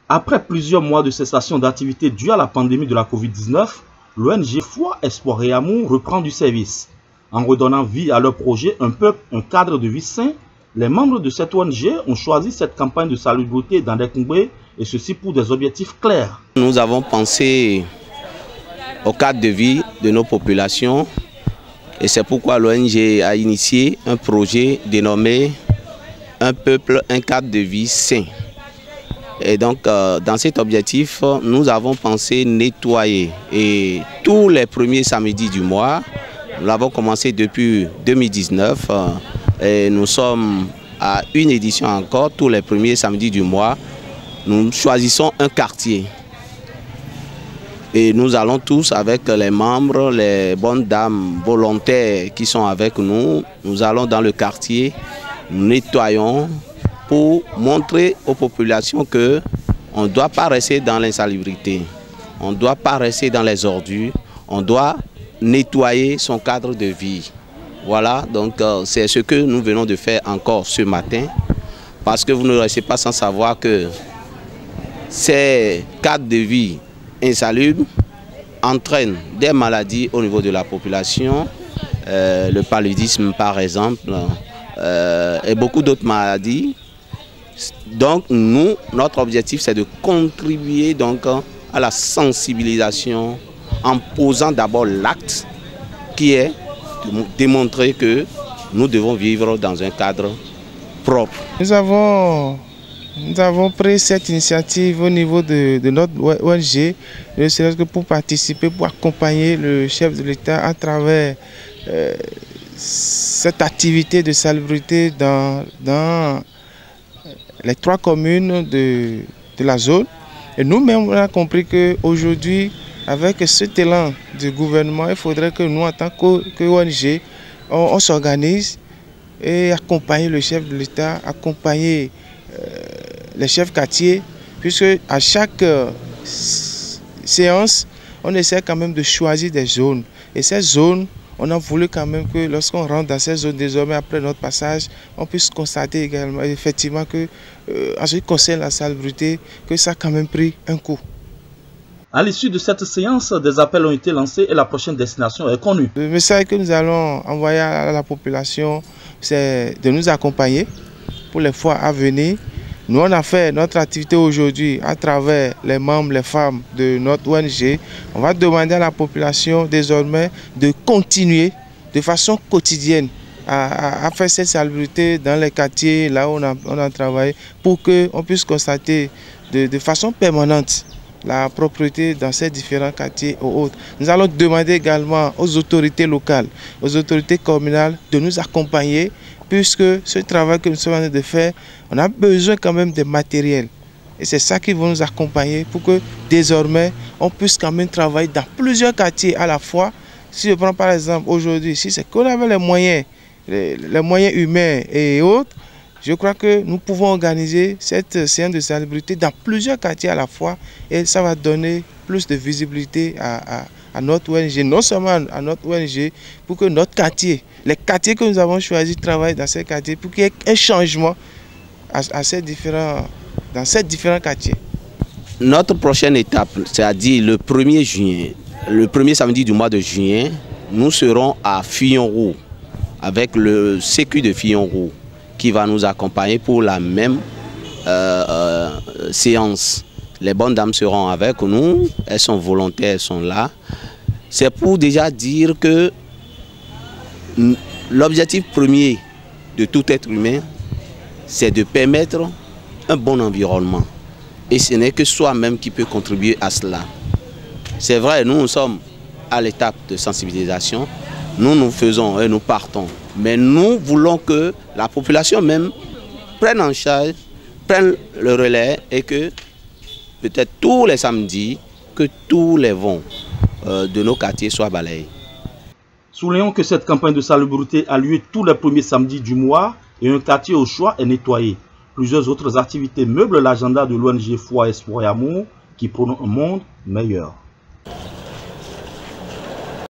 Après plusieurs mois de cessation d'activité due à la pandémie de la Covid-19, l'ONG Foi, Espoir et Amour reprend du service. En redonnant vie à leur projet Un peuple, un cadre de vie sain, les membres de cette ONG ont choisi cette campagne de salubrité dans des congrès, et ceci pour des objectifs clairs. Nous avons pensé au cadre de vie de nos populations et c'est pourquoi l'ONG a initié un projet dénommé Un peuple, un cadre de vie sain. Et donc, dans cet objectif, nous avons pensé nettoyer. Et tous les premiers samedis du mois, nous l'avons commencé depuis 2019. Et nous sommes à une édition encore, tous les premiers samedis du mois. Nous choisissons un quartier. Et nous allons tous avec les membres, les bonnes dames volontaires qui sont avec nous. Nous allons dans le quartier, nous nettoyons, pour montrer aux populations qu'on ne doit pas rester dans l'insalubrité, on ne doit pas rester dans les ordures, on doit nettoyer son cadre de vie. Voilà, donc c'est ce que nous venons de faire encore ce matin, parce que vous ne restez pas sans savoir que ces cadres de vie insalubres entraînent des maladies au niveau de la population, le paludisme par exemple, et beaucoup d'autres maladies. Donc notre objectif c'est de contribuer donc à la sensibilisation en posant d'abord l'acte qui est de démontrer que nous devons vivre dans un cadre propre. Nous avons pris cette initiative au niveau de notre ONG, ne serait-ce que pour participer, pour accompagner le chef de l'État à travers cette activité de salubrité dans les 3 communes de la zone. Et nous-mêmes, on a compris qu'aujourd'hui, avec cet élan du gouvernement, il faudrait que nous, en tant qu'ONG, on s'organise et accompagner le chef de l'État, accompagner les chefs quartiers, puisque à chaque séance, on essaie quand même de choisir des zones. Et ces zones, on a voulu quand même que lorsqu'on rentre dans ces zones désormais, après notre passage, on puisse constater également, effectivement, que en ce qui concerne la salubrité, que ça a quand même pris un coup. À l'issue de cette séance, des appels ont été lancés et la prochaine destination est connue. Le message que nous allons envoyer à la population, c'est de nous accompagner pour les fois à venir. Nous, on a fait notre activité aujourd'hui à travers les membres, les femmes de notre ONG. On va demander à la population désormais de continuer de façon quotidienne à faire cette salubrité dans les quartiers, là où on a travaillé, pour qu'on puisse constater de façon permanente la propreté dans ces différents quartiers ou autres. Nous allons demander également aux autorités locales, aux autorités communales de nous accompagner, puisque ce travail que nous sommes en train de faire, on a besoin quand même de matériel. Et c'est ça qui va nous accompagner pour que désormais, on puisse quand même travailler dans plusieurs quartiers à la fois. Si je prends par exemple aujourd'hui, si c'est qu'on avait les moyens humains et autres, je crois que nous pouvons organiser cette séance de salubrité dans plusieurs quartiers à la fois et ça va donner plus de visibilité à notre ONG, non seulement à notre ONG, pour que notre quartier, les quartiers que nous avons choisis, travaillent dans ces quartiers pour qu'il y ait un changement dans ces différents quartiers. Notre prochaine étape, c'est-à-dire le 1er juin, le premier samedi du mois de juin, nous serons à Fillon-Roux avec le sécu de Fillon-Roux qui va nous accompagner pour la même séance. Les bonnes dames seront avec nous, elles sont volontaires, elles sont là. C'est pour déjà dire que l'objectif premier de tout être humain, c'est de permettre un bon environnement. Et ce n'est que soi-même qui peut contribuer à cela. C'est vrai, nous sommes à l'étape de sensibilisation, nous faisons et nous partons. Mais nous voulons que la population même prenne en charge, prenne le relais et que peut-être tous les samedis, que tous les vents de nos quartiers soient balayés. Soulignons que cette campagne de salubrité a lieu tous les premiers samedis du mois et un quartier au choix est nettoyé. Plusieurs autres activités meublent l'agenda de l'ONG Foi, Espoir et Amour qui prône un monde meilleur.